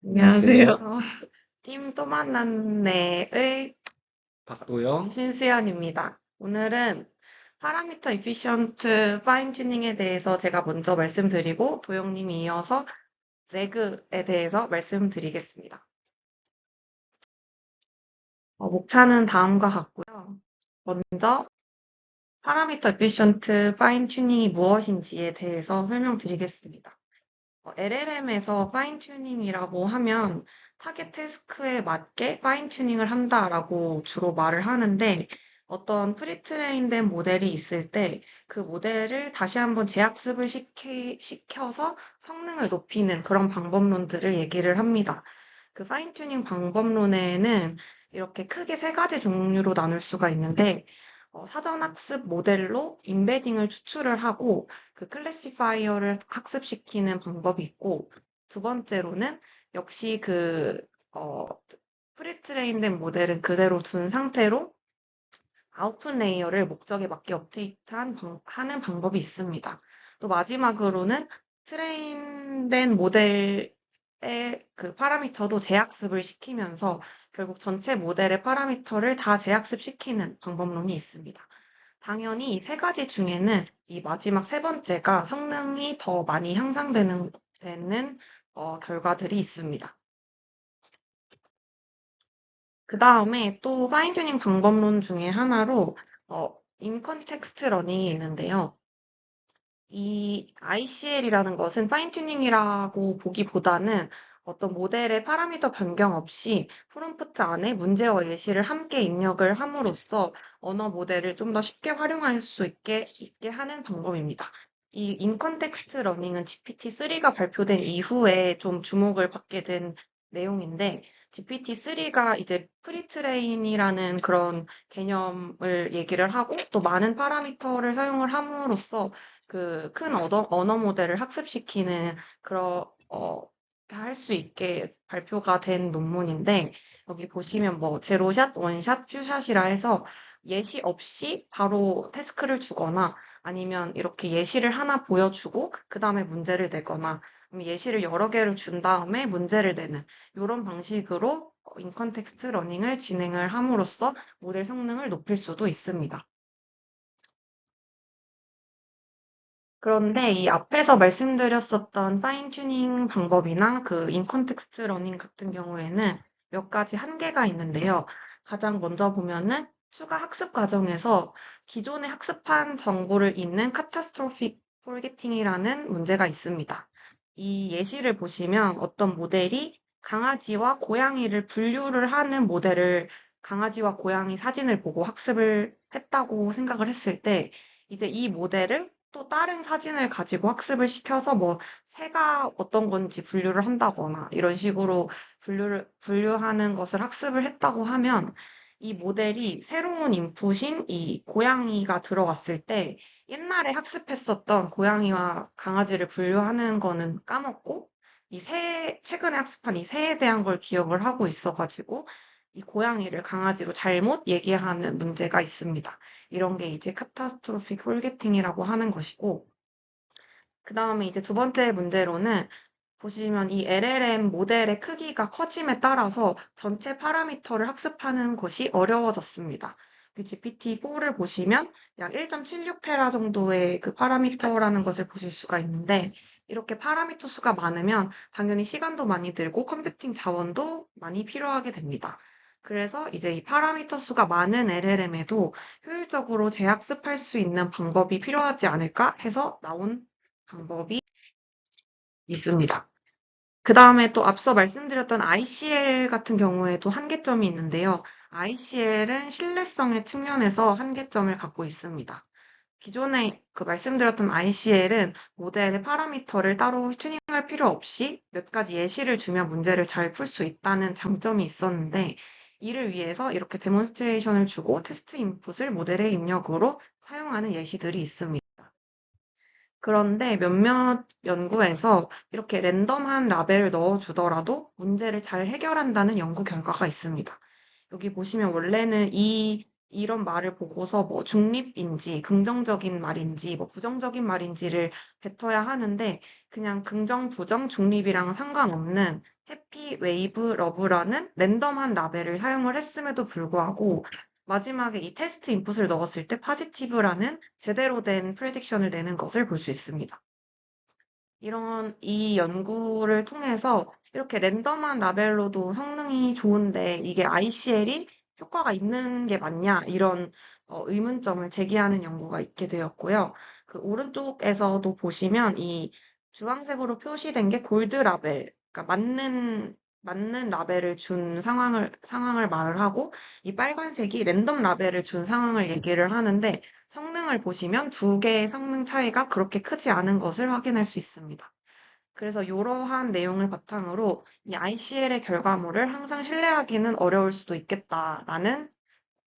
안녕하세요. 안녕하세요. 팀 또 만났네의 박도영. 신수연입니다. 오늘은 파라미터 이피션트 파인 튜닝에 대해서 제가 먼저 말씀드리고 도영님이 이어서 레그에 대해서 말씀드리겠습니다. 목차는 다음과 같고요. 먼저 파라미터 이피션트 파인 튜닝이 무엇인지에 대해서 설명드리겠습니다. LLM에서 파인 튜닝이라고 하면 타겟 태스크에 맞게 파인 튜닝을 한다라고 주로 말을 하는데 어떤 프리트레인된 모델이 있을 때 그 모델을 다시 한번 재학습을 시켜서 성능을 높이는 그런 방법론들을 얘기를 합니다. 그 파인 튜닝 방법론에는 이렇게 크게 세 가지 종류로 나눌 수가 있는데 사전 학습 모델로 임베딩을 추출을 하고 그 클래시파이어를 학습시키는 방법이 있고, 두 번째로는 역시 프리트레인된 모델은 그대로 둔 상태로 아웃풋 레이어를 목적에 맞게 하는 방법이 있습니다. 또 마지막으로는 트레인된 모델의 그 파라미터도 재학습을 시키면서 결국 전체 모델의 파라미터를 다 재학습시키는 방법론이 있습니다. 당연히 이 세 가지 중에는 이 마지막 세 번째가 성능이 더 많이 되는 결과들이 있습니다. 그 다음에 또 파인 튜닝 방법론 중에 하나로 인 컨텍스트 러닝이 있는데요. 이 ICL이라는 것은 파인 튜닝이라고 보기보다는 어떤 모델의 파라미터 변경 없이 프롬프트 안에 문제와 예시를 함께 입력을 함으로써 언어 모델을 좀 더 쉽게 활용할 수 있게 하는 방법입니다. 이 인컨텍스트 러닝은 GPT-3가 발표된 이후에 좀 주목을 받게 된 내용인데 GPT-3가 이제 프리트레인이라는 그런 개념을 얘기를 하고 또 많은 파라미터를 사용을 함으로써 그 큰 언어 모델을 학습시키는 할 수 있게 발표가 된 논문인데 여기 보시면 뭐 제로샷, 원샷, 퓨샷이라 해서 예시 없이 바로 태스크를 주거나 아니면 이렇게 예시를 하나 보여주고 그 다음에 문제를 내거나 예시를 여러 개를 준 다음에 문제를 내는 이런 방식으로 인컨텍스트 러닝을 진행을 함으로써 모델 성능을 높일 수도 있습니다. 그런데 이 앞에서 말씀드렸었던 파인 튜닝 방법이나 그 인컨텍스트 러닝 같은 경우에는 몇 가지 한계가 있는데요. 가장 먼저 보면은 추가 학습 과정에서 기존에 학습한 정보를 잊는 카타스트로픽 폴게팅이라는 문제가 있습니다. 이 예시를 보시면 어떤 모델이 강아지와 고양이를 분류를 하는 모델을 강아지와 고양이 사진을 보고 학습을 했다고 생각을 했을 때 이제 이 모델을 또 다른 사진을 가지고 학습을 시켜서 뭐 새가 어떤 건지 분류를 한다거나 이런 식으로 분류하는 것을 학습을 했다고 하면 이 모델이 새로운 인풋인 이 고양이가 들어왔을 때 옛날에 학습했었던 고양이와 강아지를 분류하는 거는 까먹고 최근에 학습한 이 새에 대한 걸 기억을 하고 있어가지고 이 고양이를 강아지로 잘못 얘기하는 문제가 있습니다. 이런 게 이제 카타스트로픽 폴게팅이라고 하는 것이고, 그 다음에 이제 두 번째 문제로는 보시면 이 LLM 모델의 크기가 커짐에 따라서 전체 파라미터를 학습하는 것이 어려워졌습니다. GPT-4를 보시면 약 1.76테라 정도의 그 파라미터라는 것을 보실 수가 있는데, 이렇게 파라미터 수가 많으면 당연히 시간도 많이 들고 컴퓨팅 자원도 많이 필요하게 됩니다. 그래서 이제 이 파라미터 수가 많은 LLM에도 효율적으로 재학습할 수 있는 방법이 필요하지 않을까 해서 나온 방법이 있습니다. 그 다음에 또 앞서 말씀드렸던 ICL 같은 경우에도 한계점이 있는데요. ICL은 신뢰성의 측면에서 한계점을 갖고 있습니다. 기존에 그 말씀드렸던 ICL은 모델의 파라미터를 따로 튜닝할 필요 없이 몇 가지 예시를 주면 문제를 잘 풀 수 있다는 장점이 있었는데 이를 위해서 이렇게 데몬스트레이션을 주고 테스트 인풋을 모델의 입력으로 사용하는 예시들이 있습니다. 그런데 몇몇 연구에서 이렇게 랜덤한 라벨을 넣어주더라도 문제를 잘 해결한다는 연구 결과가 있습니다. 여기 보시면 원래는 이런 말을 보고서 뭐 중립인지 긍정적인 말인지 뭐 부정적인 말인지를 뱉어야 하는데 그냥 긍정, 부정, 중립이랑 상관없는 해피, 해피, 웨이브, 러브라는 랜덤한 라벨을 사용을 했음에도 불구하고 마지막에 이 테스트 인풋을 넣었을 때 포지티브라는 제대로 된 프레딕션을 내는 것을 볼 수 있습니다. 이 연구를 통해서 이렇게 랜덤한 라벨로도 성능이 좋은데 이게 ICL이 효과가 있는 게 맞냐 이런 의문점을 제기하는 연구가 있게 되었고요. 그 오른쪽에서도 보시면 이 주황색으로 표시된 게 골드 라벨, 그러니까 맞는 라벨을 준 상황을 말을 하고 이 빨간색이 랜덤 라벨을 준 상황을 얘기를 하는데 성능을 보시면 두 개의 성능 차이가 그렇게 크지 않은 것을 확인할 수 있습니다. 그래서 이러한 내용을 바탕으로 이 ICL의 결과물을 항상 신뢰하기는 어려울 수도 있겠다라는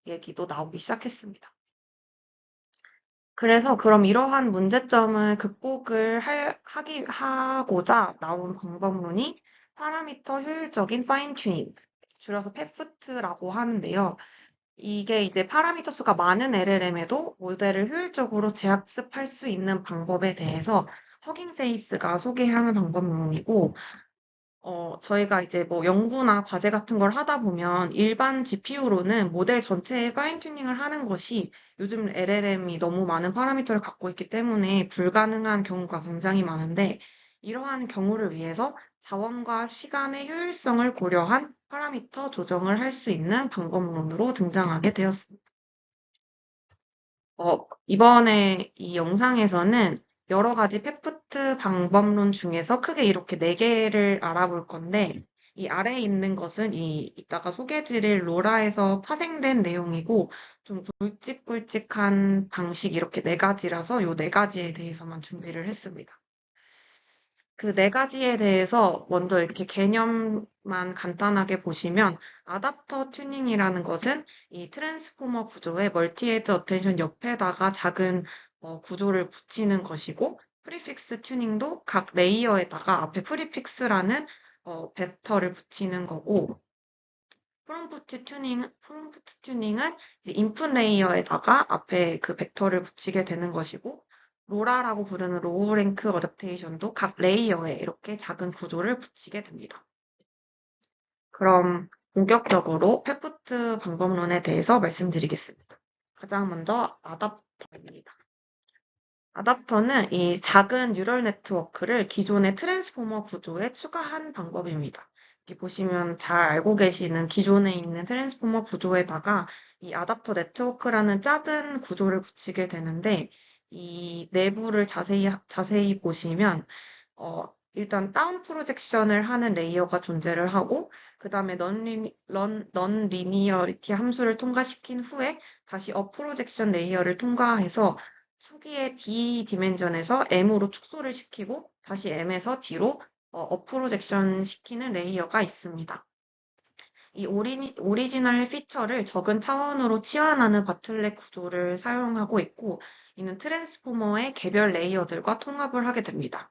얘기도 나오기 시작했습니다. 그래서 그럼 이러한 문제점을 극복을 하고자 나온 방법론이 파라미터 효율적인 파인 튜닝, 줄여서 페프트라고 하는데요. 이게 이제 파라미터 수가 많은 LLM에도 모델을 효율적으로 재학습할 수 있는 방법에 대해서 허깅 페이스가 소개하는 방법론이고, 저희가 이제 뭐 연구나 과제 같은 걸 하다 보면 일반 GPU로는 모델 전체의 파인 튜닝을 하는 것이 요즘 LLM이 너무 많은 파라미터를 갖고 있기 때문에 불가능한 경우가 굉장히 많은데, 이러한 경우를 위해서 자원과 시간의 효율성을 고려한 파라미터 조정을 할 수 있는 방법론으로 등장하게 되었습니다. 이번에 이 영상에서는 여러 가지 페프트 방법론 중에서 크게 이렇게 네 개를 알아볼 건데, 이 아래에 있는 것은 이따가 소개해드릴 로라에서 파생된 내용이고, 좀 굵직굵직한 방식 이렇게 네 가지라서 이 네 가지에 대해서만 준비를 했습니다. 그 네 가지에 대해서 먼저 이렇게 개념만 간단하게 보시면 아답터 튜닝이라는 것은 이 트랜스포머 구조의 멀티에드 어텐션 옆에다가 작은 구조를 붙이는 것이고 프리픽스 튜닝도 각 레이어에다가 앞에 프리픽스라는 벡터를 붙이는 거고 프롬프트 튜닝은 이제 인풋 레이어에다가 앞에 그 벡터를 붙이게 되는 것이고, 로라라고 부르는 로우 랭크 어댑테이션도 각 레이어에 이렇게 작은 구조를 붙이게 됩니다. 그럼 본격적으로 페프트 방법론에 대해서 말씀드리겠습니다. 가장 먼저 아답터입니다. 아답터는 이 작은 뉴럴 네트워크를 기존의 트랜스포머 구조에 추가한 방법입니다. 여기 보시면 잘 알고 계시는 기존에 있는 트랜스포머 구조에다가 이 아답터 네트워크라는 작은 구조를 붙이게 되는데 이 내부를 자세히 보시면 일단 다운 프로젝션을 하는 레이어가 존재를 하고 그 다음에 넌 리니어리티 함수를 통과시킨 후에 다시 업 프로젝션 레이어를 통과해서 초기에 D 디멘전에서 M으로 축소를 시키고 다시 M에서 D로 업 프로젝션 시키는 레이어가 있습니다. 이 오리지널 피처를 적은 차원으로 치환하는 바틀렛 구조를 사용하고 있고 이는 트랜스포머의 개별 레이어들과 통합을 하게 됩니다.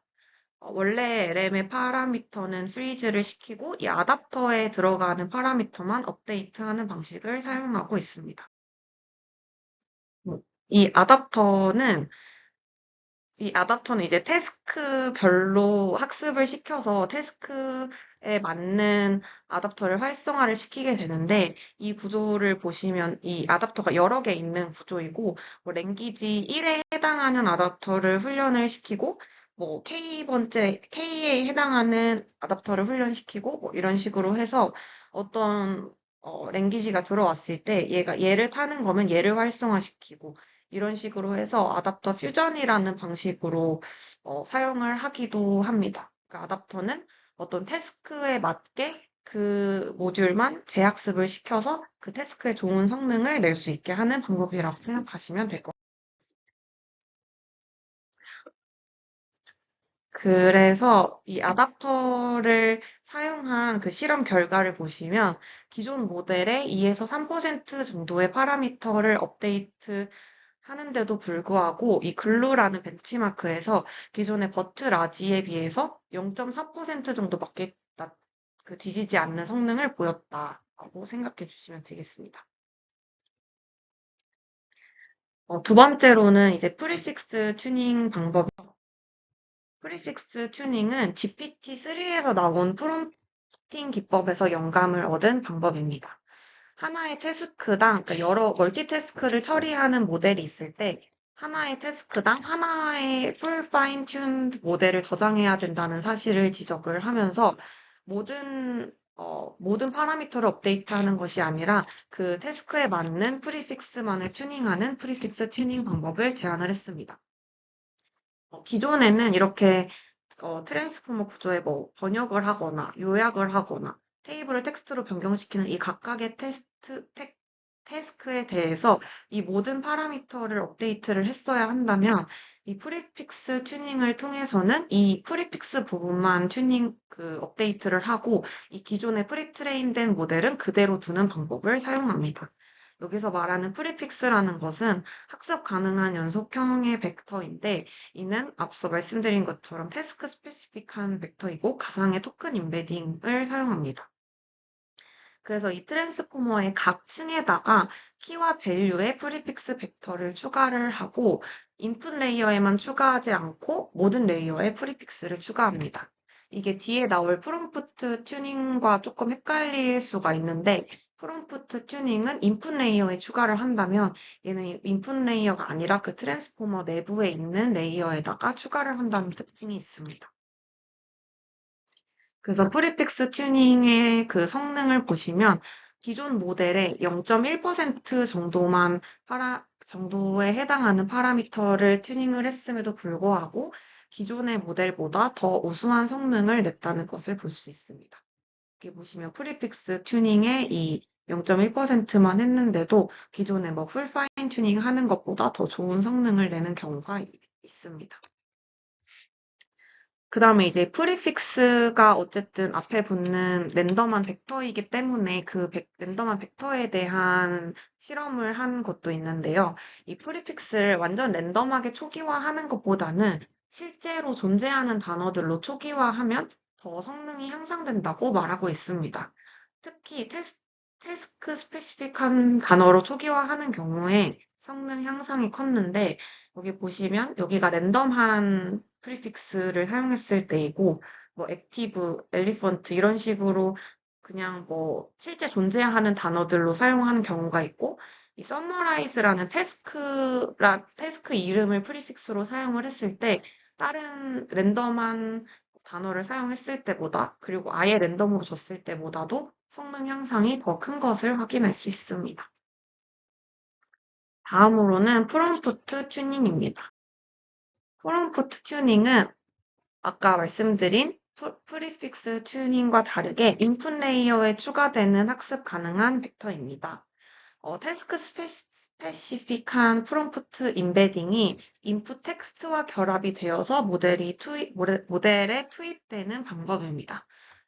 원래 LM의 파라미터는 프리즈를 시키고 이 아답터에 들어가는 파라미터만 업데이트하는 방식을 사용하고 있습니다. 이 아답터는 이제 태스크별로 학습을 시켜서 태스크에 맞는 아답터를 활성화를 시키게 되는데 이 구조를 보시면 이 아답터가 여러 개 있는 구조이고 뭐 랭귀지 1에 해당하는 아답터를 훈련을 시키고 뭐 K에 해당하는 아답터를 훈련시키고 뭐 이런 식으로 해서 어떤 랭귀지가 들어왔을 때 얘를 타는 거면 얘를 활성화시키고 이런 식으로 해서 아답터 퓨전이라는 방식으로 사용을 하기도 합니다. 그러니까 아답터는 어떤 태스크에 맞게 그 모듈만 재학습을 시켜서 그 태스크의 좋은 성능을 낼 수 있게 하는 방법이라고 생각하시면 될 것 같아요. 그래서 이 아답터를 사용한 그 실험 결과를 보시면 기존 모델의 2에서 3% 정도의 파라미터를 업데이트 하는데도 불구하고 이 글루라는 벤치마크에서 기존의 버트 라지에 비해서 0.4% 정도밖에 뒤지지 않는 성능을 보였다고 생각해 주시면 되겠습니다. 두 번째로는 이제 프리픽스 튜닝 방법. 프리픽스 튜닝은 GPT-3에서 나온 프롬프팅 기법에서 영감을 얻은 방법입니다. 하나의 태스크당, 그러니까 여러 멀티태스크를 처리하는 모델이 있을 때 하나의 태스크당 하나의 풀 파인 튠 모델을 저장해야 된다는 사실을 지적을 하면서 모든 파라미터를 업데이트하는 것이 아니라 그 태스크에 맞는 프리픽스만을 튜닝하는 프리픽스 튜닝 방법을 제안을 했습니다. 기존에는 이렇게 트랜스포머 구조에 뭐 번역을 하거나 요약을 하거나 테이블을 텍스트로 변경시키는 이 각각의 태스크에 대해서 이 모든 파라미터를 업데이트를 했어야 한다면 이 프리픽스 튜닝을 통해서는 이 프리픽스 부분만 업데이트를 하고 이 기존의 프리트레인된 모델은 그대로 두는 방법을 사용합니다. 여기서 말하는 프리픽스라는 것은 학습 가능한 연속형의 벡터인데 이는 앞서 말씀드린 것처럼 태스크 스페시픽한 벡터이고 가상의 토큰 임베딩을 사용합니다. 그래서 이 트랜스포머의 각 층에다가 키와 밸류의 프리픽스 벡터를 추가를 하고 인풋 레이어에만 추가하지 않고 모든 레이어에 프리픽스를 추가합니다. 이게 뒤에 나올 프롬프트 튜닝과 조금 헷갈릴 수가 있는데 프롬프트 튜닝은 인풋 레이어에 추가를 한다면 얘는 인풋 레이어가 아니라 그 트랜스포머 내부에 있는 레이어에다가 추가를 한다는 특징이 있습니다. 그래서 프리픽스 튜닝의 그 성능을 보시면 기존 모델의 0.1% 정도에 해당하는 파라미터를 튜닝을 했음에도 불구하고 기존의 모델보다 더 우수한 성능을 냈다는 것을 볼 수 있습니다. 여기 보시면 프리픽스 튜닝의 이 0.1%만 했는데도 기존의 뭐 풀 파인 튜닝 하는 것보다 더 좋은 성능을 내는 경우가 있습니다. 그 다음에 이제 프리픽스가 어쨌든 앞에 붙는 랜덤한 벡터이기 때문에 그 랜덤한 벡터에 대한 실험을 한 것도 있는데요. 이 프리픽스를 완전 랜덤하게 초기화하는 것보다는 실제로 존재하는 단어들로 초기화하면 더 성능이 향상된다고 말하고 있습니다. 특히 태스크 스페시픽한 단어로 초기화하는 경우에 성능 향상이 컸는데 여기 보시면 여기가 랜덤한 프리픽스를 사용했을 때이고 뭐 액티브, 엘리펀트 이런 식으로 그냥 뭐 실제 존재하는 단어들로 사용하는 경우가 있고 이 summarize라는 태스크 이름을 프리픽스로 사용을 했을 때 다른 랜덤한 단어를 사용했을 때보다 그리고 아예 랜덤으로 줬을 때보다도 성능 향상이 더 큰 것을 확인할 수 있습니다. 다음으로는 프롬프트 튜닝입니다. 프롬프트 튜닝은 아까 말씀드린 프리픽스 튜닝과 다르게 인풋 레이어에 추가되는 학습 가능한 벡터입니다. 태스크 스페시픽한 프롬프트 임베딩이 인풋 텍스트와 결합이 되어서 모델에 투입되는 방법입니다.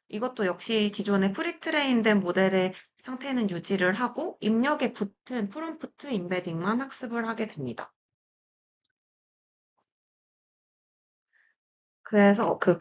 이것도 역시 기존의 프리트레인된 모델의 상태는 유지를 하고 입력에 붙은 프롬프트 임베딩만 학습을 하게 됩니다. 그래서 그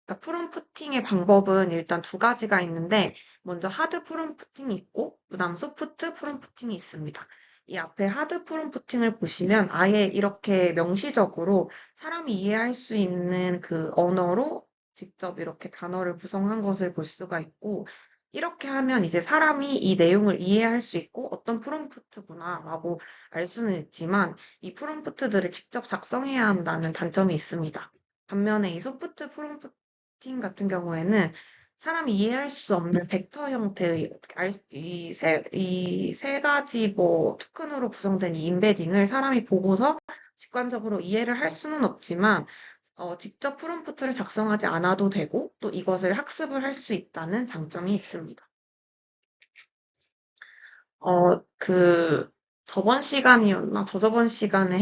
그러니까 프롬프팅의 방법은 일단 두 가지가 있는데, 먼저 하드 프롬프팅이 있고, 그 다음 소프트 프롬프팅이 있습니다. 이 앞에 하드 프롬프팅을 보시면 아예 이렇게 명시적으로 사람이 이해할 수 있는 그 언어로 직접 이렇게 단어를 구성한 것을 볼 수가 있고, 이렇게 하면 이제 사람이 이 내용을 이해할 수 있고 어떤 프롬프트구나라고 알 수는 있지만, 이 프롬프트들을 직접 작성해야 한다는 단점이 있습니다. 반면에 이 소프트 프롬프팅 같은 경우에는 사람이 이해할 수 없는 벡터 형태의 이 세 가지 뭐 토큰으로 구성된 이 임베딩을 사람이 보고서 직관적으로 이해를 할 수는 없지만 직접 프롬프트를 작성하지 않아도 되고 또 이것을 학습을 할 수 있다는 장점이 있습니다. 저번 시간이었나? 저저번 시간에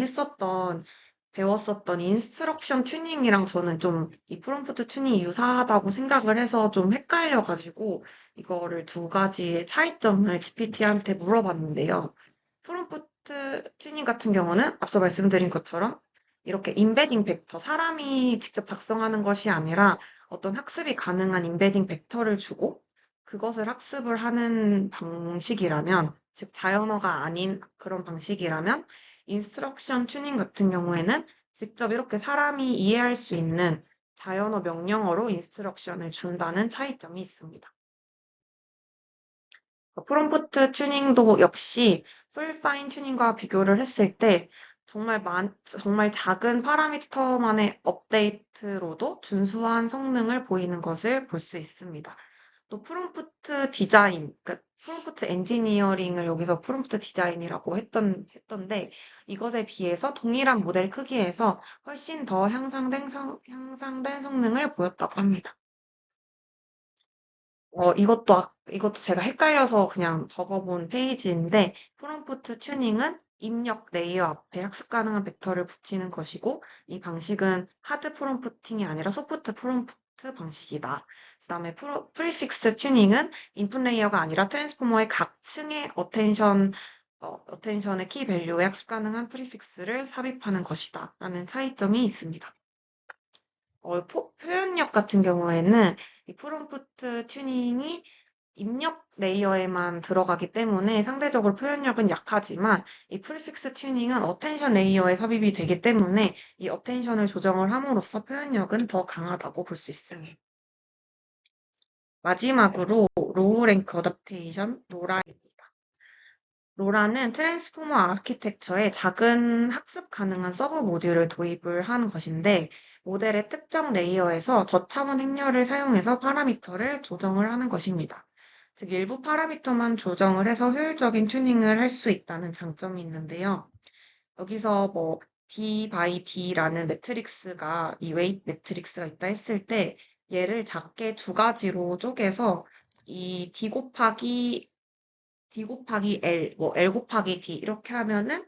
배웠었던 인스트럭션 튜닝이랑 저는 좀 이 프롬프트 튜닝이 유사하다고 생각을 해서 좀 헷갈려가지고 이거를 두 가지의 차이점을 GPT한테 물어봤는데요. 프롬프트 튜닝 같은 경우는 앞서 말씀드린 것처럼 이렇게 임베딩 벡터, 사람이 직접 작성하는 것이 아니라 어떤 학습이 가능한 임베딩 벡터를 주고 그것을 학습을 하는 방식이라면, 즉 자연어가 아닌 그런 방식이라면 인스트럭션 튜닝 같은 경우에는 직접 이렇게 사람이 이해할 수 있는 자연어 명령어로 인스트럭션을 준다는 차이점이 있습니다. 프롬프트 튜닝도 역시 풀 파인 튜닝과 비교를 했을 때 정말 작은 파라미터만의 업데이트로도 준수한 성능을 보이는 것을 볼 수 있습니다. 또 프롬프트 디자인, 그러니까 프롬프트 엔지니어링을 여기서 프롬프트 디자인이라고 했던데 이것에 비해서 동일한 모델 크기에서 훨씬 더 향상된 성능을 보였다고 합니다. 이것도 제가 헷갈려서 그냥 적어본 페이지인데, 프롬프트 튜닝은 입력 레이어 앞에 학습 가능한 벡터를 붙이는 것이고, 이 방식은 하드 프롬프팅이 아니라 소프트 프롬프트 방식이다. 그다음에 프리픽스 튜닝은 인풋 레이어가 아니라 트랜스포머의 각 층의 어텐션의 키 밸류에 학습 가능한 프리픽스를 삽입하는 것이다. 라는 차이점이 있습니다. 표현력 같은 경우에는 이 프롬프트 튜닝이 입력 레이어에만 들어가기 때문에 상대적으로 표현력은 약하지만 이 프리픽스 튜닝은 어텐션 레이어에 삽입이 되기 때문에 이 어텐션을 조정을 함으로써 표현력은 더 강하다고 볼 수 있습니다. 마지막으로 로우 랭크 어댑테이션 로라입니다. 로라는 트랜스포머 아키텍처에 작은 학습 가능한 서브 모듈을 도입을 한 것인데 모델의 특정 레이어에서 저차원 행렬을 사용해서 파라미터를 조정을 하는 것입니다. 즉 일부 파라미터만 조정을 해서 효율적인 튜닝을 할 수 있다는 장점이 있는데요. 여기서 뭐 D by D라는 매트릭스가 이 웨이트 매트릭스가 있다 했을 때 얘를 작게 두 가지로 쪼개서 이 D 곱하기 L, 뭐 L 곱하기 D 이렇게 하면은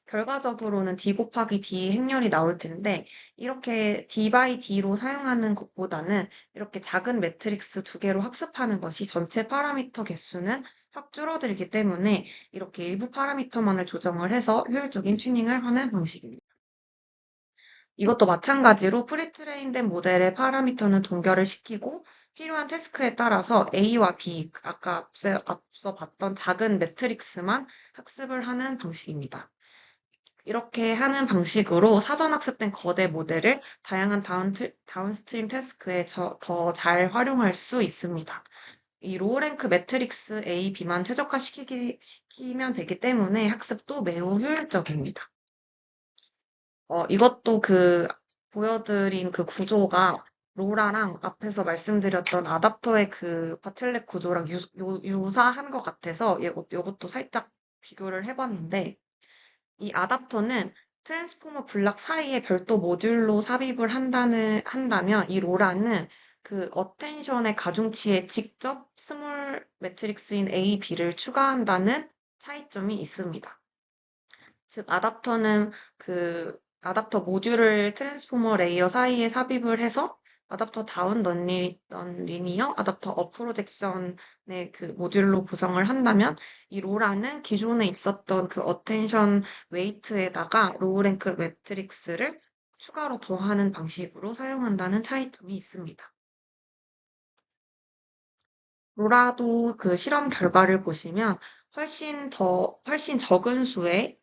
결과적으로는 D 곱하기 D 행렬이 나올 텐데 이렇게 D by D로 사용하는 것보다는 이렇게 작은 매트릭스 두 개로 학습하는 것이 전체 파라미터 개수는 확 줄어들기 때문에 이렇게 일부 파라미터만을 조정을 해서 효율적인 튜닝을 하는 방식입니다. 이것도 마찬가지로 프리트레인된 모델의 파라미터는 동결을 시키고 필요한 태스크에 따라서 A와 B, 아까 앞서 봤던 작은 매트릭스만 학습을 하는 방식입니다. 이렇게 하는 방식으로 사전 학습된 거대 모델을 다양한 다운스트림 태스크에 더 잘 활용할 수 있습니다. 이 로우랭크 매트릭스 A, B만 최적화시키면 되기 때문에 학습도 매우 효율적입니다. 이것도 보여드린 그 구조가 로라랑 앞에서 말씀드렸던 아답터의 그 바틀렛 구조랑 유사한 것 같아서 이것도 살짝 비교를 해봤는데, 이 아답터는 트랜스포머 블락 사이에 별도 모듈로 삽입을 한다면 이 로라는 그 어텐션의 가중치에 직접 스몰 매트릭스인 A, B를 추가한다는 차이점이 있습니다. 즉, 아답터 모듈을 트랜스포머 레이어 사이에 삽입을 해서 아답터 다운 넌리니어, 아답터 업 프로젝션의 그 모듈로 구성을 한다면 이 로라는 기존에 있었던 그 어텐션 웨이트에다가 로우 랭크 매트릭스를 추가로 더하는 방식으로 사용한다는 차이점이 있습니다. 로라도 그 실험 결과를 보시면 훨씬 적은 수의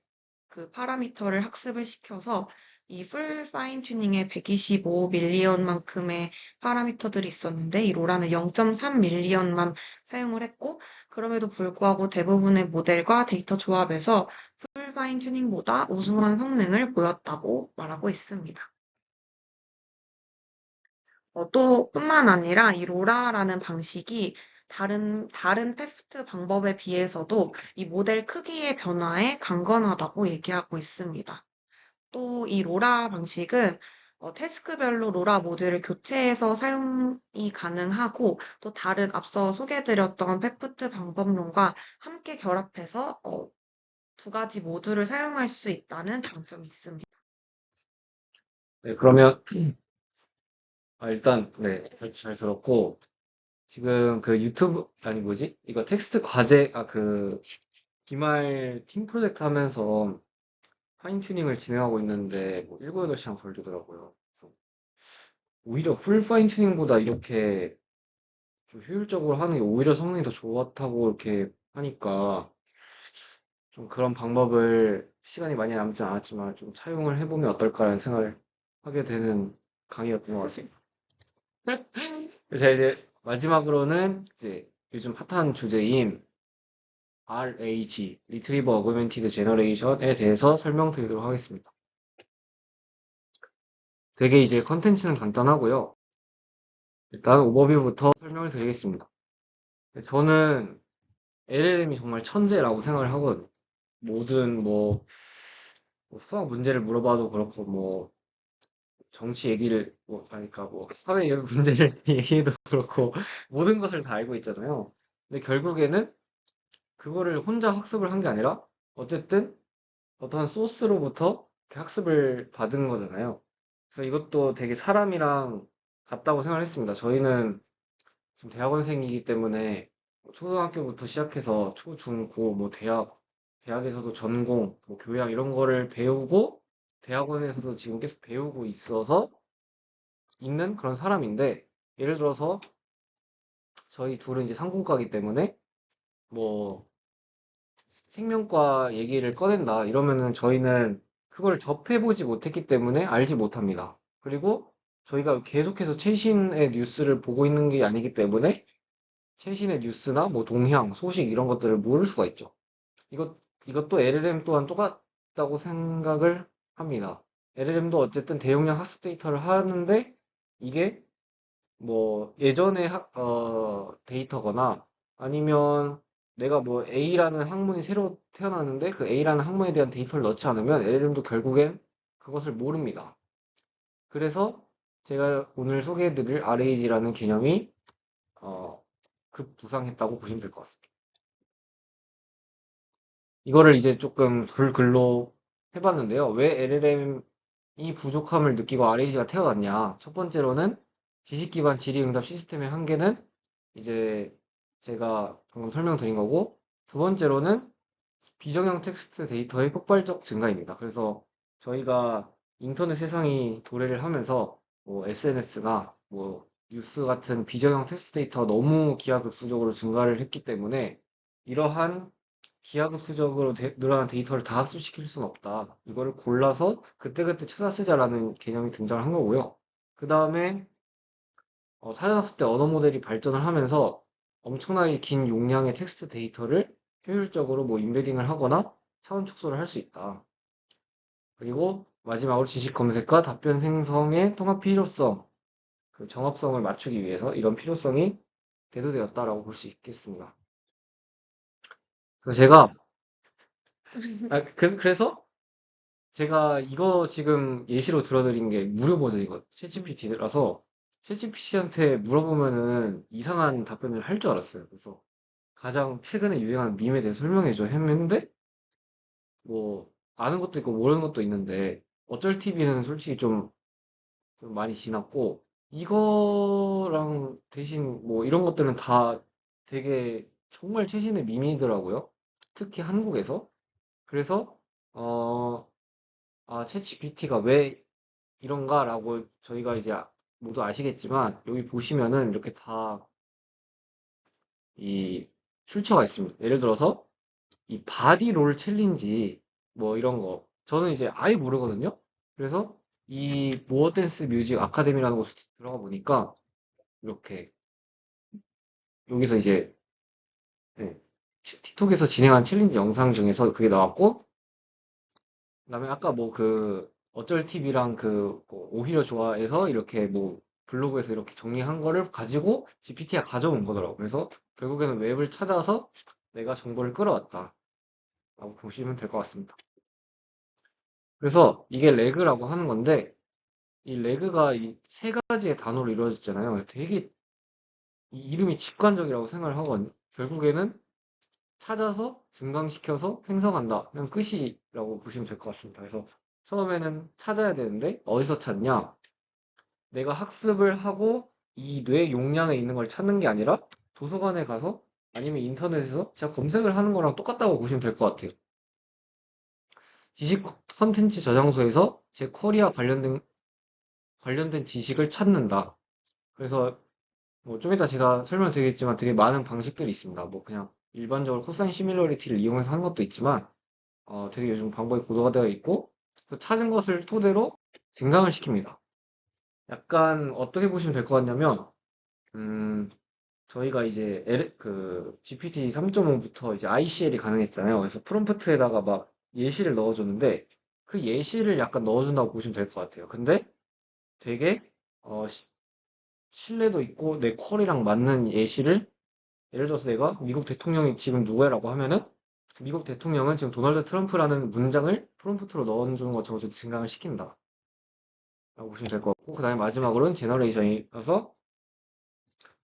그 파라미터를 학습을 시켜서 이 풀 파인 튜닝에 125 밀리언만큼의 파라미터들이 있었는데 이 로라는 0.3 밀리언만 사용을 했고 그럼에도 불구하고 대부분의 모델과 데이터 조합에서 풀 파인 튜닝보다 우수한 성능을 보였다고 말하고 있습니다. 또 뿐만 아니라 이 로라라는 방식이 다른 페프트 방법에 비해서도 이 모델 크기의 변화에 강건하다고 얘기하고 있습니다. 또 이 로라 방식은 태스크별로 로라 모듈을 교체해서 사용이 가능하고 또 다른 앞서 소개해드렸던 페프트 방법론과 함께 결합해서 두 가지 모듈을 사용할 수 있다는 장점이 있습니다. 네, 그러면 일단 네, 잘 들었고 지금 그 유튜브 아니 뭐지? 이거 텍스트 과제 기말 팀 프로젝트 하면서 파인 튜닝을 진행하고 있는데 뭐 7, 8시간 걸리더라고요. 그래서 오히려 풀 파인 튜닝보다 이렇게 좀 효율적으로 하는 게 오히려 성능이 더 좋았다고 이렇게 하니까 좀 그런 방법을 시간이 많이 남지 않았지만 좀 차용을 해보면 어떨까라는 생각을 하게 되는 강의였던 것 같습니다. 그래서 이제 마지막으로는 이제 요즘 핫한 주제인 RAG, Retriever Augmented Generation에 대해서 설명드리도록 하겠습니다. 되게 이제 컨텐츠는 간단하고요. 일단 오버뷰부터 설명을 드리겠습니다. 저는 LLM이 정말 천재라고 생각을 하거든요. 모든 뭐 수학 문제를 물어봐도 그렇고 뭐 정치 얘기를 아니 그러니까 뭐 사회 문제를 얘기해도 그렇고 모든 것을 다 알고 있잖아요. 근데 결국에는 그거를 혼자 학습을 한 게 아니라 어쨌든 어떠한 소스로부터 이렇게 학습을 받은 거잖아요. 그래서 이것도 되게 사람이랑 같다고 생각을 했습니다. 저희는 지금 대학원생이기 때문에 뭐 초등학교부터 시작해서 초, 중, 고, 뭐 대학에서도 전공, 뭐 교양 이런 거를 배우고 대학원에서도 지금 계속 배우고 있어서 있는 그런 사람인데 예를 들어서 저희 둘은 이제 상공과이기 때문에 뭐 생명과 얘기를 꺼낸다 이러면은 저희는 그걸 접해보지 못했기 때문에 알지 못합니다. 그리고 저희가 계속해서 최신의 뉴스를 보고 있는 게 아니기 때문에 최신의 뉴스나 뭐 동향, 소식 이런 것들을 모를 수가 있죠. 이것도 LLM 또한 똑같다고 생각을 합니다. LLM도 어쨌든 대용량 학습 데이터를 하는데 이게 뭐 예전의 데이터거나 아니면 내가 뭐 A라는 학문이 새로 태어났는데 그 A라는 학문에 대한 데이터를 넣지 않으면 LLM도 결국엔 그것을 모릅니다. 그래서 제가 오늘 소개해드릴 RAG라는 개념이 어, 급부상했다고 보시면 될 것 같습니다. 이거를 이제 조금 줄글로 해봤는데요. 왜 LLM이 부족함을 느끼고 RAG가 태어났냐? 첫 번째로는 지식 기반 질의응답 시스템의 한계는 이제 제가 방금 설명드린 거고, 두 번째로는 비정형 텍스트 데이터의 폭발적 증가입니다. 그래서 저희가 인터넷 세상이 도래를 하면서 뭐 SNS나 뭐 뉴스 같은 비정형 텍스트 데이터가 너무 기하급수적으로 증가를 했기 때문에 이러한 기하급수적으로 늘어난 데이터를 다 학습시킬 수는 없다. 이거를 골라서 그때그때 찾아 쓰자라는 개념이 등장을 한 거고요. 그 다음에 찾아봤을 때 언어 모델이 발전을 하면서 엄청나게 긴 용량의 텍스트 데이터를 효율적으로 뭐 인베딩을 하거나 차원 축소를 할 수 있다. 그리고 마지막으로 지식 검색과 답변 생성의 통합 필요성, 그 정합성을 맞추기 위해서 이런 필요성이 대두되었다라고 볼 수 있겠습니다. 그래서 그래서 제가 이거 지금 예시로 들어드린 게 무료 버전이거든요. 챗GPT라서 챗GPT한테 물어보면은 이상한 답변을 할 줄 알았어요. 그래서 가장 최근에 유행하는 밈에 대해서 설명해줘 했는데 뭐 아는 것도 있고 모르는 것도 있는데 어쩔 TV는 솔직히 좀 많이 지났고 이거랑 대신 뭐 이런 것들은 다 되게 정말 최신의 밈이더라고요. 특히 한국에서. 그래서 어, 챗GPT가 왜 이런가라고 저희가 이제 모두 아시겠지만 여기 보시면은 이렇게 다 이 출처가 있습니다. 예를 들어서 이 바디롤 챌린지 뭐 이런 거 저는 이제 아예 모르거든요. 그래서 이 모어 댄스 뮤직 아카데미라는 곳에 들어가 보니까 이렇게 여기서 이제 네, 틱톡에서 진행한 챌린지 영상 중에서 그게 나왔고 그다음에 아까 뭐 그 어쩔 TV랑 그뭐 오히려 좋아해서 이렇게 뭐 블로그에서 이렇게 정리한 거를 가지고 GPT가 가져온 거더라고. 그래서 결국에는 웹을 찾아서 내가 정보를 끌어왔다. 라고 보시면 될 것 같습니다. 그래서 이게 레그라고 하는 건데 이 레그가 이 세 가지의 단어로 이루어졌잖아요. 되게 이 이름이 직관적이라고 생각을 하거든요. 결국에는 찾아서 증강시켜서 생성한다. 그냥 끝이라고 보시면 될 것 같습니다. 그래서 처음에는 찾아야 되는데 어디서 찾냐? 내가 학습을 하고 이 뇌 용량에 있는 걸 찾는 게 아니라 도서관에 가서 아니면 인터넷에서 제가 검색을 하는 거랑 똑같다고 보시면 될 것 같아요. 지식 컨텐츠 저장소에서 제 쿼리와 관련된 지식을 찾는다. 그래서 뭐 좀 이따 제가 설명드리겠지만 되게 많은 방식들이 있습니다. 뭐 그냥 일반적으로 코사인 시밀러리티를 이용해서 하는 것도 있지만 되게 요즘 방법이 고도화되어 있고 그 찾은 것을 토대로 증강을 시킵니다. 약간 어떻게 보시면 될 것 같냐면, 음, 저희가 이제 GPT 3.5부터 이제 ICL이 가능했잖아요. 그래서 프롬프트에다가 막 예시를 넣어줬는데, 그 예시를 약간 넣어준다고 보시면 될 것 같아요. 근데 되게, 어, 신뢰도 있고 내 퀄이랑 맞는 예시를, 예를 들어서 내가 미국 대통령이 지금 누구야라고 하면은, 미국 대통령은 지금 도널드 트럼프라는 문장을 프롬프트로 넣어주는 것처럼 좀 증강을 시킨다. 라고 보시면 될 것 같고, 그 다음에 마지막으로는 제너레이션이어서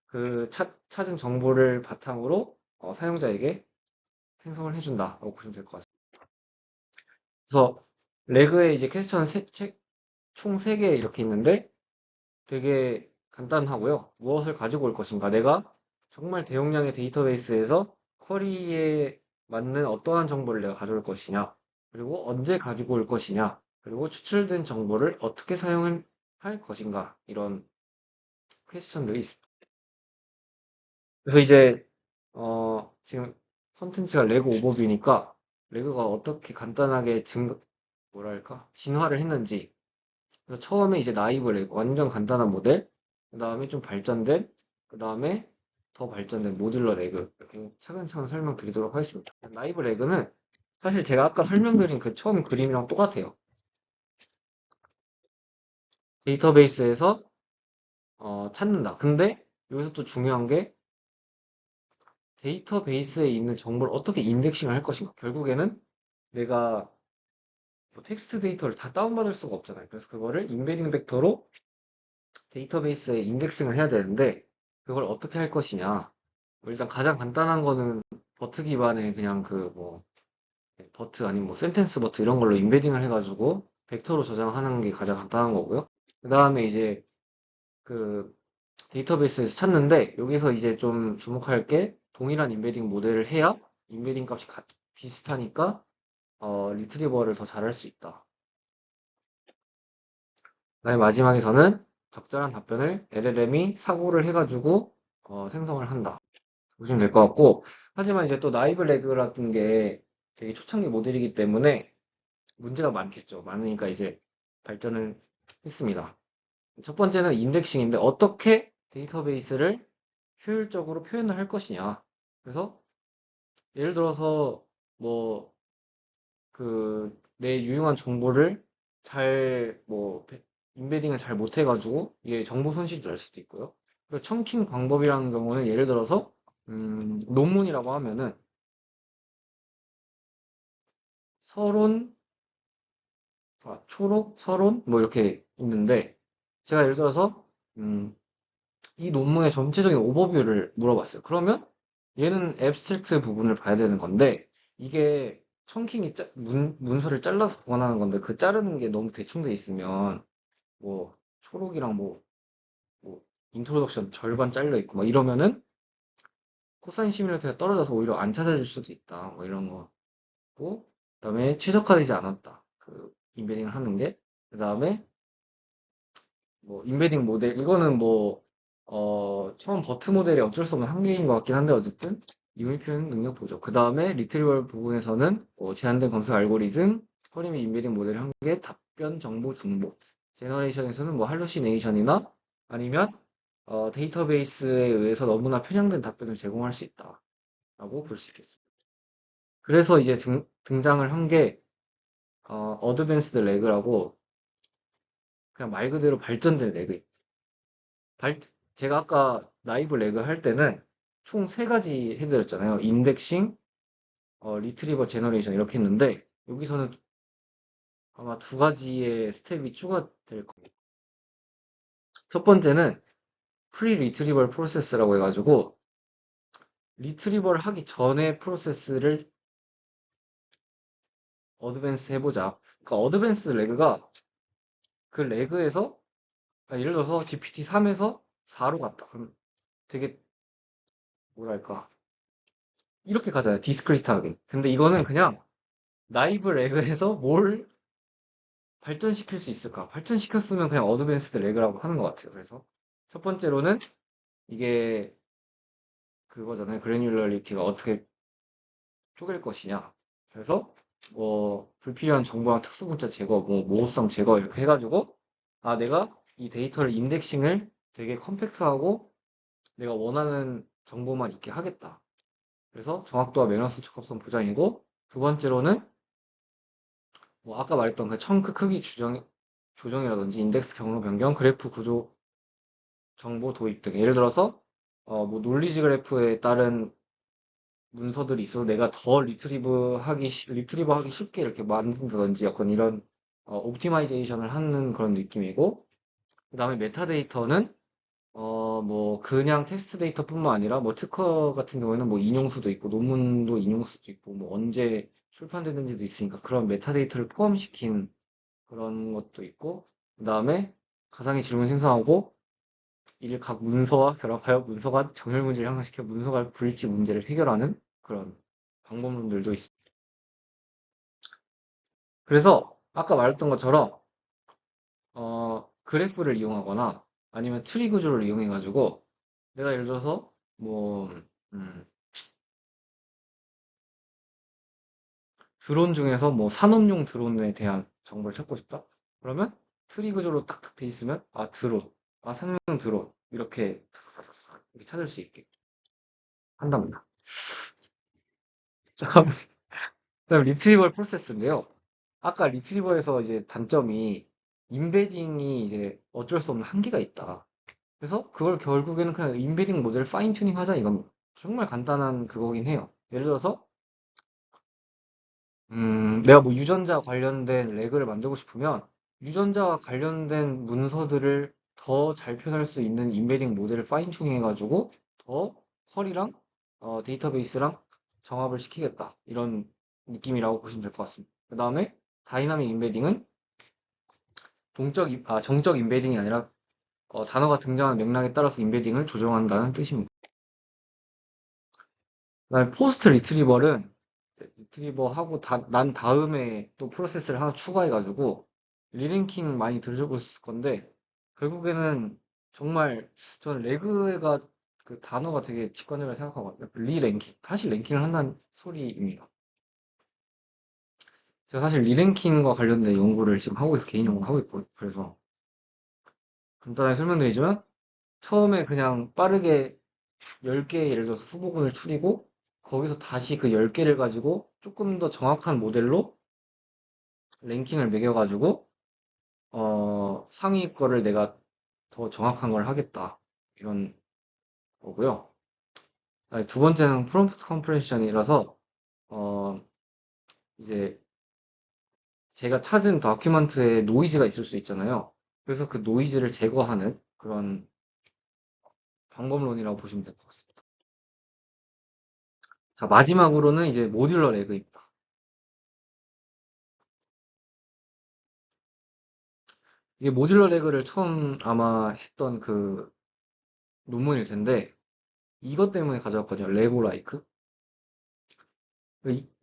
그 찾은 정보를 바탕으로 사용자에게 생성을 해준다라고 보시면 될 것 같습니다. 그래서 레그에 이제 퀘스천 총 3개 이렇게 있는데 되게 간단하고요. 무엇을 가지고 올 것인가? 내가 정말 대용량의 데이터베이스에서 쿼리에 맞는 어떠한 정보를 내가 가져올 것이냐? 그리고 언제 가지고 올 것이냐? 그리고 추출된 정보를 어떻게 사용할 것인가? 이런 퀘스천들이 있습니다. 그래서 이제 지금 컨텐츠가 레고 오버뷰니까 레고가 어떻게 간단하게 뭐랄까 진화를 했는지. 그래서 처음에 이제 나이브 레고 완전 간단한 모델, 그 다음에 좀 발전된, 그 다음에 더 발전된 모듈러 레그 이렇게 차근차근 설명드리도록 하겠습니다. 나이브 레그는 사실 제가 아까 설명드린 그 처음 그림이랑 똑같아요. 데이터베이스에서 찾는다. 근데 여기서 또 중요한 게 데이터베이스에 있는 정보를 어떻게 인덱싱을 할 것인가. 결국에는 내가 뭐 텍스트 데이터를 다 다운받을 수가 없잖아요. 그래서 그거를 인베딩 벡터로 데이터베이스에 인덱싱을 해야 되는데 그걸 어떻게 할 것이냐. 뭐 일단 가장 간단한 거는 버트 기반의 그냥 그 뭐 버트 아니면 뭐 센텐스 버트 이런 걸로 인베딩을 해가지고 벡터로 저장하는 게 가장 간단한 거고요. 그 다음에 이제 그 데이터베이스에서 찾는데 여기서 이제 좀 주목할 게 동일한 인베딩 모델을 해야 인베딩 값이 비슷하니까 리트리버를 더 잘할 수 있다. 그다음에 마지막에서는 적절한 답변을 LLM이 사고를 해가지고 생성을 한다. 보시면 될 것 같고, 하지만 이제 또 나이브 레그 같은 게 되게 초창기 모델이기 때문에 문제가 많겠죠. 많으니까 이제 발전을 했습니다. 첫 번째는 인덱싱인데 어떻게 데이터베이스를 효율적으로 표현을 할 것이냐. 그래서 예를 들어서 뭐 내 유용한 정보를 인베딩을 잘 못해가지고 이게 정보 손실이 날 수도 있고요. 그 청킹 방법이라는 경우는 예를 들어서 논문이라고 하면은 서론, 초록, 서론 뭐 이렇게 있는데 제가 예를 들어서 음, 이 논문의 전체적인 오버뷰를 물어봤어요. 그러면 얘는 앱스트랙트 부분을 봐야 되는 건데 이게 청킹이 문서를 잘라서 보관하는 건데 그 자르는 게 너무 대충 돼 있으면 뭐 초록이랑 뭐 인트로덕션 절반 잘려 있고 막 이러면은 코사인 시뮬레이터가 떨어져서 오히려 안 찾아줄 수도 있다. 뭐 이런 거고 그다음에 최적화되지 않았다. 그 인베딩을 하는 게 그다음에 뭐 인베딩 모델 이거는 뭐 처음 버트 모델이 어쩔 수 없는 한계인 것 같긴 한데 어쨌든 이미 표현 능력 보죠. 그 다음에 리트리버 부분에서는 뭐 제한된 검색 알고리즘, 커리 및 인베딩 모델 한계, 답변 정보 중복, 제너레이션에서는 뭐 할루시네이션이나 아니면 데이터베이스에 의해서 너무나 편향된 답변을 제공할 수 있다라고 볼 수 있겠습니다. 그래서 이제 등장을 한 게 어드밴스드 레그라고 그냥 말 그대로 발전된 레그. 발, 제가 아까 나이브 레그 할 때는 총 3가지 해드렸잖아요. 인덱싱, 리트리버 제너레이션 이렇게 했는데 여기서는 아마 2가지의 스텝이 추가될 겁니다. 첫 번째는 프리 리트리버 프로세스라고 해가지고 리트리버를 하기 전에 프로세스를 어드밴스 해보자. 그러니까 어드밴스 레그가 그 레그에서 예를 들어서 GPT-3에서 4로 갔다. 그럼 되게 뭐랄까 이렇게 가잖아요. 디스크리트하게. 근데 이거는 그냥 나이브 레그에서 뭘 발전시킬 수 있을까? 발전시켰으면 그냥 어드밴스드 레그라고 하는 것 같아요. 그래서 첫 번째로는 이게 그거잖아요. 그래뉴럴리티가 어떻게 쪼갤 것이냐. 그래서 뭐 불필요한 정보랑 특수문자 제거, 뭐 모호성 제거 이렇게 해가지고 내가 이 데이터를 인덱싱을 되게 컴팩트하고 내가 원하는 정보만 있게 하겠다. 그래서 정확도와 매너스 적합성 보장이고, 두 번째로는 뭐 아까 말했던 그 청크 크기 조정이라든지 인덱스 경로 변경, 그래프 구조 정보 도입 등. 예를 들어서 뭐 논리지 그래프에 따른 문서들이 있어서 내가 더 리트리버 하기 쉽게 이렇게 만든다든지 약간 이런 옵티마이제이션을 하는 그런 느낌이고, 그 다음에 메타데이터는 뭐 그냥 텍스트 데이터뿐만 아니라 뭐 특허 같은 경우에는 뭐 인용수도 있고 논문도 인용수도 있고 뭐 언제 출판됐는지도 있으니까 그런 메타데이터를 포함시킨 그런 것도 있고, 그 다음에 가상의 질문 생성하고 이를 각 문서와 결합하여 문서 간 정렬 문제를 향상시켜 문서 간 불일치 문제를 해결하는 그런 방법론들도 있습니다. 그래서 아까 말했던 것처럼 그래프를 이용하거나 아니면 트리 구조를 이용해 가지고 내가 예를 들어서 뭐 음, 드론 중에서 뭐 산업용 드론에 대한 정보를 찾고 싶다. 그러면 트리 구조로 딱딱 돼 있으면 아 드론, 아 산업용 드론 이렇게 찾을 수 있게 한답니다. 자, 그다음 리트리버 프로세스인데요. 아까 리트리버에서 이제 단점이 인베딩이 이제 어쩔 수 없는 한계가 있다. 그래서 그걸 결국에는 그냥 인베딩 모델 파인 튜닝 하자 이건 정말 간단한 그거긴 해요. 예를 들어서 내가 뭐 유전자 관련된 레그를 만들고 싶으면 유전자와 관련된 문서들을 더 잘 표현할 수 있는 인베딩 모델을 파인 튜닝 해가지고 더 쿼리랑 데이터베이스랑 정합을 시키겠다. 이런 느낌이라고 보시면 될 것 같습니다. 그 다음에 다이나믹 인베딩은 정적 인베딩이 아니라 단어가 등장하는 맥락에 따라서 인베딩을 조정한다는 뜻입니다. 그다음에 포스트 리트리버는 리트리버 하고 난 다음에 또 프로세스를 하나 추가해가지고 리랭킹 많이 들으셨을 건데 결국에는 정말 저는 레그가 그 단어가 되게 직관적으로 생각하거든요. 리랭킹 다시 랭킹을 한다는 소리입니다. 제가 사실 리랭킹과 관련된 연구를 지금 하고 있어 개인 연구를 하고 있고 그래서 간단하게 설명드리지만 처음에 그냥 빠르게 10개 예를 들어서 후보군을 추리고 거기서 다시 그 10개를 가지고 조금 더 정확한 모델로 랭킹을 매겨가지고 상위 거를 내가 더 정확한 걸 하겠다 이런 거고요. 아니, 두 번째는 프롬프트 컴프레션이라서 어 이제 제가 찾은 다큐멘트에 노이즈가 있을 수 있잖아요. 그래서 그 노이즈를 제거하는 그런 방법론이라고 보시면 될 것 같습니다. 자, 마지막으로는 이제 모듈러 레그입니다. 이게 모듈러 레그를 처음 아마 했던 그 논문일 텐데 이것 때문에 가져왔거든요. 레고 라이크.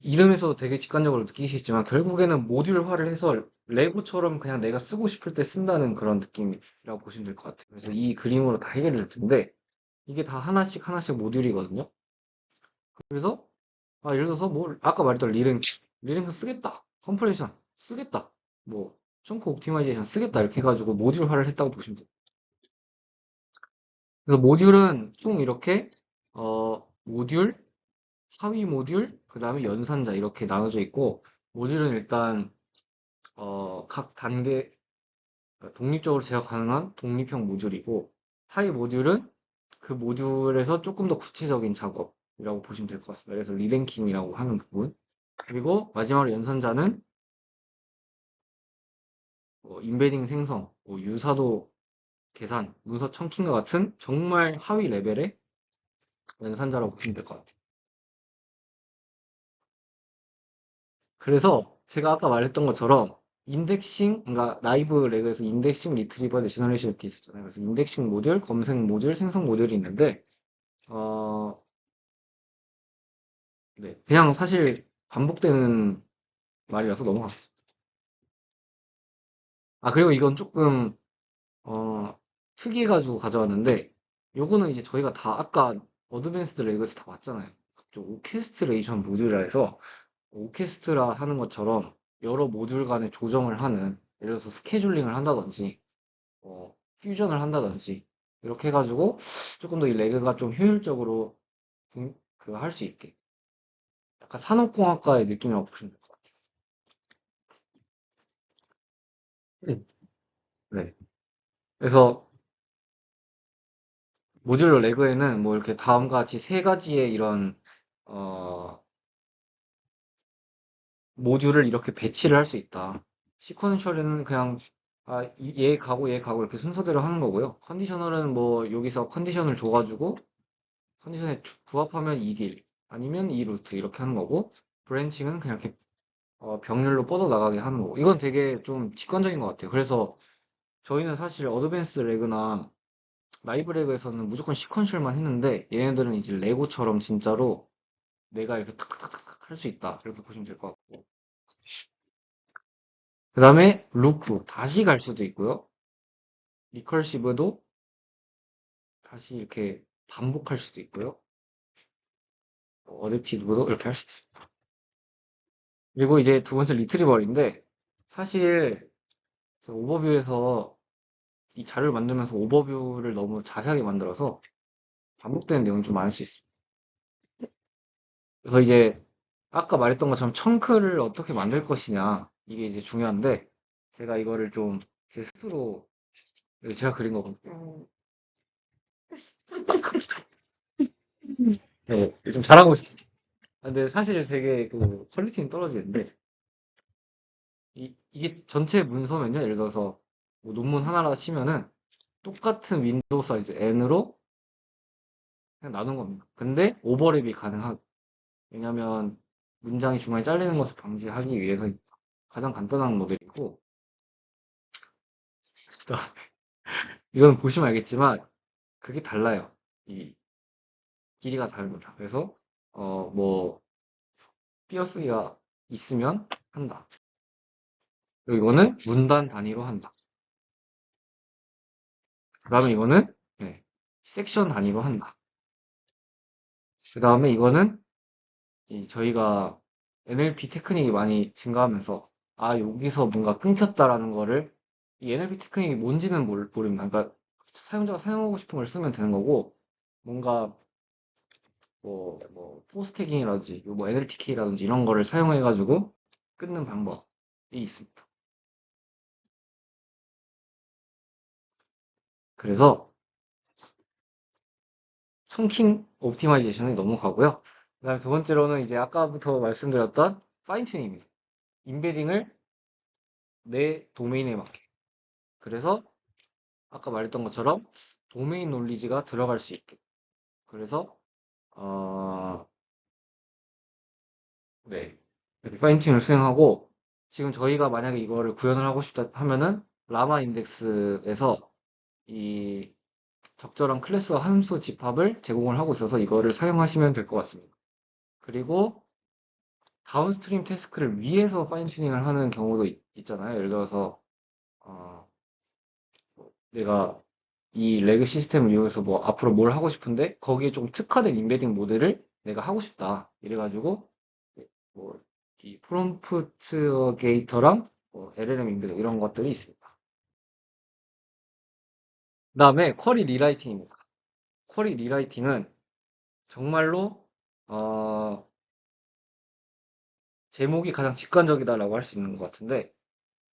이름에서 되게 직관적으로 느끼시겠지만 결국에는 모듈화를 해서 레고처럼 그냥 내가 쓰고 싶을 때 쓴다는 그런 느낌이라고 보시면 될 것 같아요. 그래서 이 그림으로 다 해결이 될 텐데 이게 다 하나씩 하나씩 모듈이거든요. 그래서 예를 들어서 뭐 아까 말했던 리랭크 쓰겠다. 컴프레션 쓰겠다. 뭐 청크 옵티마이제이션 쓰겠다 이렇게 해가지고 모듈화를 했다고 보시면 돼요. 그래서 모듈은 총 이렇게 모듈, 하위 모듈, 그 다음에 연산자 이렇게 나눠져 있고 모듈은 일단 각 단계 그러니까 독립적으로 제어 가능한 독립형 모듈이고 하위 모듈은 그 모듈에서 조금 더 구체적인 작업이라고 보시면 될 것 같습니다. 그래서 리랭킹이라고 하는 부분. 그리고 마지막으로 연산자는 인베딩 생성, 뭐 유사도 계산, 문서 청킹과 같은 정말 하위 레벨의 연산자라고 보시면 될 것 같아요. 그래서 제가 아까 말했던 것처럼 인덱싱, 그러니까 나이브 레그에서 인덱싱, 리트리버, 제너레이션 이렇게 있었잖아요. 그래서 인덱싱 모듈, 검색 모듈, 생성 모듈이 있는데 어, 네, 그냥 사실 반복되는 말이라서 넘어가겠습니다. 그리고 이건 조금 어, 특이해가지고 가져왔는데 요거는 이제 저희가 다 아까 어드밴스드 레그에서 다 봤잖아요. 그쪽 오케스트레이션 모듈이라 해서 오케스트라 하는 것처럼 여러 모듈 간의 조정을 하는 예를 들어서 스케줄링을 한다든지 퓨전을 한다든지 이렇게 해가지고 조금 더 이 레그가 좀 효율적으로 그 할 수 있게 약간 산업공학과의 느낌이라고 보시면 될 것 같아요. 네. 그래서 모듈러 레그에는 뭐 이렇게 다음과 같이 세 가지의 이런 어, 모듈을 이렇게 배치를 할 수 있다. 시퀀셜은 그냥 얘 가고 얘 가고 이렇게 순서대로 하는 거고요. 컨디셔널은 뭐 여기서 컨디션을 줘가지고 컨디션에 부합하면 이 길, 아니면 이 루트 이렇게 하는 거고, 브랜칭은 그냥 이렇게 병렬로 뻗어나가게 하는 거고. 이건 되게 좀 직관적인 것 같아요. 그래서 저희는 사실 어드밴스 레그나 라이브 레그에서는 무조건 시퀀셜만 했는데, 얘네들은 이제 레고처럼 진짜로 내가 이렇게 탁탁탁탁 할 수 있다, 이렇게 보시면 될 것 같고. 그 다음에 루프 다시 갈 수도 있고요. 리컬시브도 다시 이렇게 반복할 수도 있고요. 어댑티브도 이렇게 할 수 있습니다. 그리고 이제 두 번째 리트리버인데, 사실 제가 오버뷰에서 이 자료를 만들면서 오버뷰를 너무 자세하게 만들어서 반복되는 내용이 좀 많을 수 있습니다. 그래서 이제 아까 말했던 것처럼 청크를 어떻게 만들 것이냐, 이게 이제 중요한데, 제가 이거를 좀 제 스스로 제가 그린 거거든요. 네, 좀 잘하고 싶어요. 근데 사실 되게 그 퀄리티는 떨어지는데, 이게 전체 문서면요, 예를 들어서 뭐 논문 하나라 치면은 똑같은 윈도우 사이즈 N으로 그냥 나눈 겁니다. 근데 오버랩이 가능하고, 왜냐면 문장이 중간에 잘리는 것을 방지하기 위해서 가장 간단한 모델이고, 진짜 이건 보시면 알겠지만 그게 달라요. 이 길이가 다릅니다. 그래서 뭐 띄어쓰기가 있으면 한다. 그리고 이거는 문단 단위로 한다. 그 다음에 이거는 네, 섹션 단위로 한다. 그 다음에 이거는 저희가 NLP 테크닉이 많이 증가하면서 여기서 뭔가 끊겼다라는 거를 이 NLP 테크닉이 뭔지는 모릅니다. 그러니까 사용자가 사용하고 싶은 걸 쓰면 되는 거고 뭔가 뭐 포스태깅이라든지 뭐 NLTK라든지 이런 거를 사용해가지고 끊는 방법이 있습니다. 그래서 청킹 옵티마이제이션이 넘어가고요. 그다음에 두 번째로는 이제 아까부터 말씀드렸던 파인 튜닝입니다. 임베딩을 내 도메인에 맞게. 그래서 아까 말했던 것처럼 도메인 논리지가 들어갈 수 있게. 그래서 어, 네. 파인팅을 수행하고 지금 저희가 만약에 이거를 구현을 하고 싶다 하면은 라마 인덱스에서 이 적절한 클래스와 함수 집합을 제공을 하고 있어서 이거를 사용하시면 될 것 같습니다. 그리고 다운스트림 태스크를 위해서 파인 튜닝을 하는 경우도 있잖아요. 예를 들어서 어, 내가 이 레그 시스템을 이용해서 뭐 앞으로 뭘 하고 싶은데 거기에 좀 특화된 임베딩 모델을 내가 하고 싶다. 이래가지고 뭐 이 프롬프트 게이터랑 뭐 LLM 임베딩 이런 것들이 있습니다. 그다음에 쿼리 리라이팅입니다. 쿼리 리라이팅은 정말로 어, 제목이 가장 직관적이다라고 할 수 있는 것 같은데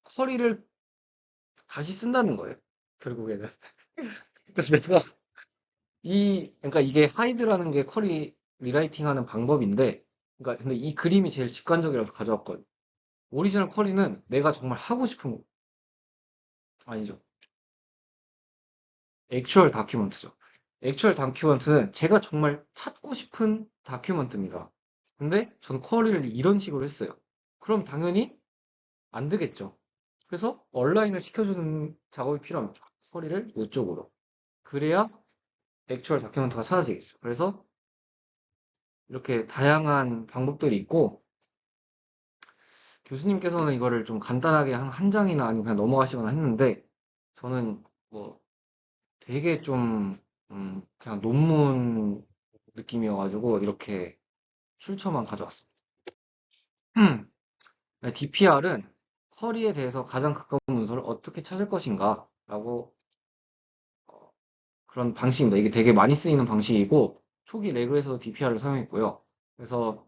쿼리를 다시 쓴다는 거예요. 결국에는. 그래서 내가 그러니까 이게 하이드라는 게 쿼리 리라이팅 하는 방법인데, 그러니까 근데 이 그림이 제일 직관적이라서 가져왔거든요. 오리지널 쿼리는 내가 정말 하고 싶은 거, 아니죠. 액추얼 다큐먼트죠. 액추얼 다큐먼트는 제가 정말 찾고 싶은 다큐먼트입니다. 근데 저는 쿼리를 이런 식으로 했어요. 그럼 당연히 안 되겠죠. 그래서 얼라인을 시켜주는 작업이 필요합니다. 쿼리를 이쪽으로. 그래야 액추얼 다큐먼트가 찾아지겠죠. 그래서 이렇게 다양한 방법들이 있고, 교수님께서는 이거를 좀 간단하게 한 장이나 아니면 그냥 넘어가시거나 했는데, 저는 뭐 되게 좀, 그냥 논문 느낌이어가지고 이렇게 출처만 가져왔습니다. DPR은 쿼리에 대해서 가장 가까운 문서를 어떻게 찾을 것인가 라고 그런 방식입니다. 이게 되게 많이 쓰이는 방식이고, 초기 레그에서도 DPR을 사용했고요. 그래서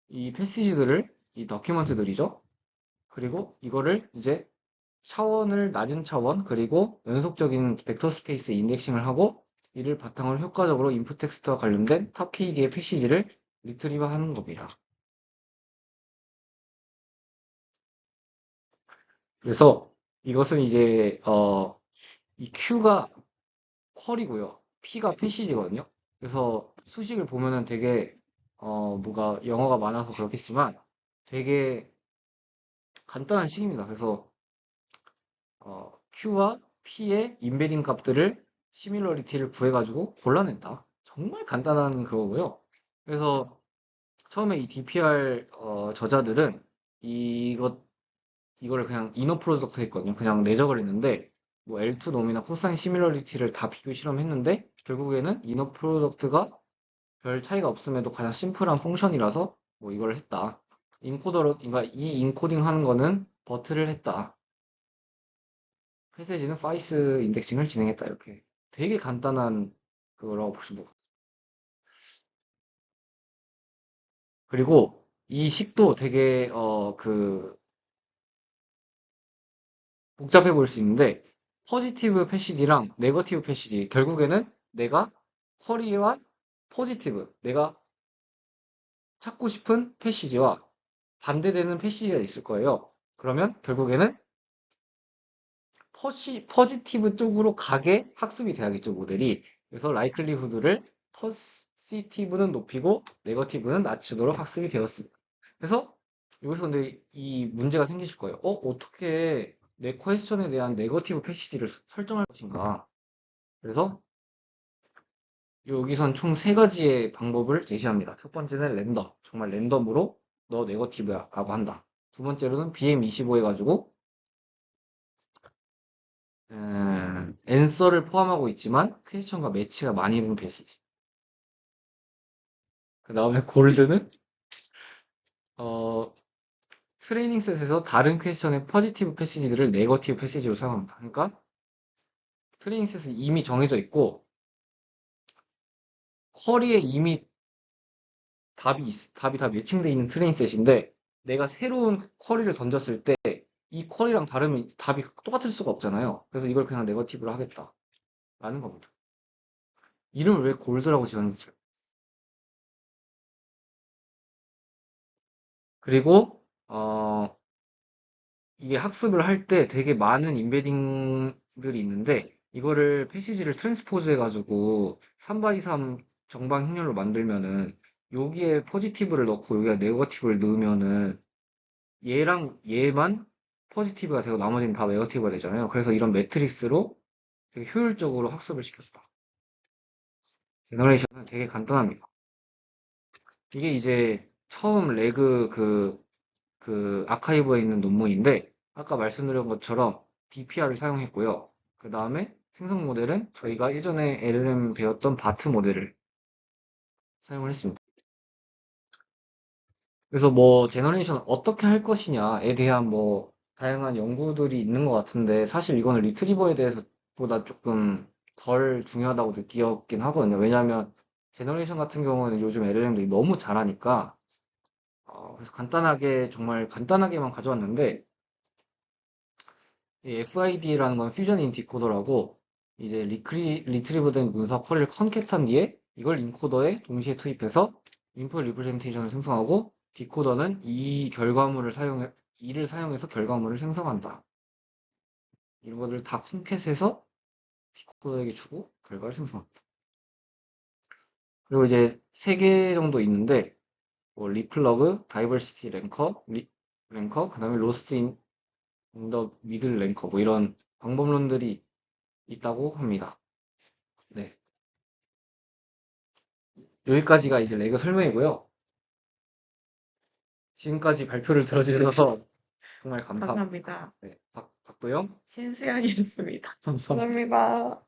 이 패시지들을, 이 더큐먼트들이죠. 그리고 이거를 이제 차원을 낮은 차원, 그리고 연속적인 벡터 스페이스 인덱싱을 하고, 이를 바탕으로 효과적으로 인풋 텍스트와 관련된 탑 K개의 패시지를 리트리브 하는 겁니다. 그래서 이것은 이제, 이 Q가 퀄이고요. P가 패시지거든요. 그래서 수식을 보면은 되게, 뭐가 영어가 많아서 그렇겠지만 되게 간단한 식입니다. 그래서 Q와 P의 인베딩 값들을 시밀러리티를 구해가지고 골라낸다. 정말 간단한 그거고요. 그래서 처음에 이 DPR 저자들은 이거를 그냥 이너 프로덕트 했거든요. 그냥 내적을 했는데 뭐 L2 놈이나 코사인 시밀러리티를 다 비교 실험했는데 결국에는 이너 프로덕트가 별 차이가 없음에도 가장 심플한 펑션이라서 뭐 이걸 했다. 인코더로, 그러니까 이 인코딩 하는 거는 버트를 했다. 패세지는 파이스 인덱싱을 진행했다. 이렇게 되게 간단한 그거라고 보시면 되고. 그리고 이 식도 되게 복잡해 보일 수 있는데 포지티브 패시지랑 네거티브 패시지 결국에는 내가 쿼리와 포지티브 내가 찾고 싶은 패시지와 반대되는 패시지가 있을 거예요. 그러면 결국에는 포지티브 쪽으로 가게 학습이 돼야겠죠, 모델이. 그래서 라이클리후드를 포지티브는 높이고 네거티브는 낮추도록 학습이 되었습니다. 그래서 여기서 근데 이 문제가 생기실 거예요. 어떻게 내 퀘스천에 대한 네거티브 패시지를 설정할 것인가? 그래서 여기선 총 세 가지의 방법을 제시합니다. 첫 번째는 랜덤. 정말 랜덤으로 너 네거티브야 라고 한다. 두 번째로는 BM25 해가지고 앤서를 포함하고 있지만 퀘스천과 매치가 많이 되는 패시지. 그 다음에 골드는 어, 트레이닝 셋에서 다른 퀘스천의 포지티브 패시지들을 네거티브 패시지로 사용합니다. 그러니까 트레이닝 셋은 이미 정해져 있고 쿼리에 이미 답이 다 매칭되어 있는 트레이닝 셋인데 내가 새로운 쿼리를 던졌을 때 이 쿼리랑 다르면 답이 똑같을 수가 없잖아요. 그래서 이걸 그냥 네거티브로 하겠다라는 겁니다. 이름을 왜 골드라고 지었는지. 그리고 이게 학습을 할 때 되게 많은 임베딩들이 있는데 이거를 패시지를 트랜스포즈 해가지고 3x3 정방 행렬로 만들면은 여기에 포지티브를 넣고 여기에 네거티브를 넣으면은 얘랑 얘만 포지티브가 되고 나머지는 다 네거티브가 되잖아요. 그래서 이런 매트릭스로 되게 효율적으로 학습을 시켰다. 제너레이션은 되게 간단합니다. 이게 이제 처음 레그 그 아카이브에 있는 논문인데 아까 말씀드린 것처럼 DPR을 사용했고요. 그 다음에 생성 모델은 저희가 예전에 LLM 배웠던 바트 모델을 사용을 했습니다. 그래서 뭐 제너레이션 어떻게 할 것이냐에 대한 뭐 다양한 연구들이 있는 것 같은데 사실 이거는 리트리버에 대해서 보다 조금 덜 중요하다고 느꼈긴 하거든요. 왜냐하면 제너레이션 같은 경우는 요즘 LLM들이 너무 잘하니까 그래서 간단하게 정말 간단하게만 가져왔는데 이 FID라는 건 퓨전 인 디코더라고 이제 리트리브된 문서 쿼리를 컨캣한 뒤에 이걸 인코더에 동시에 투입해서 인풋 리프레젠테이션을 생성하고 디코더는 이를 사용해서 결과물을 생성한다. 이런 것들을 다 컨캣해서 디코더에게 주고 결과를 생성한다. 그리고 이제 세 개 정도 있는데 뭐 리플러그, 다이버시티 랭커, 그다음에 로스트 인 더 미들 랭커 뭐 이런 방법론들이 있다고 합니다. 네. 여기까지가 이제 레그 설명이고요. 지금까지 발표를 들어주셔서 정말 감사합니다. 감사합니다. 네, 박도영. 신수연이었습니다. 감사합니다. 감사합니다.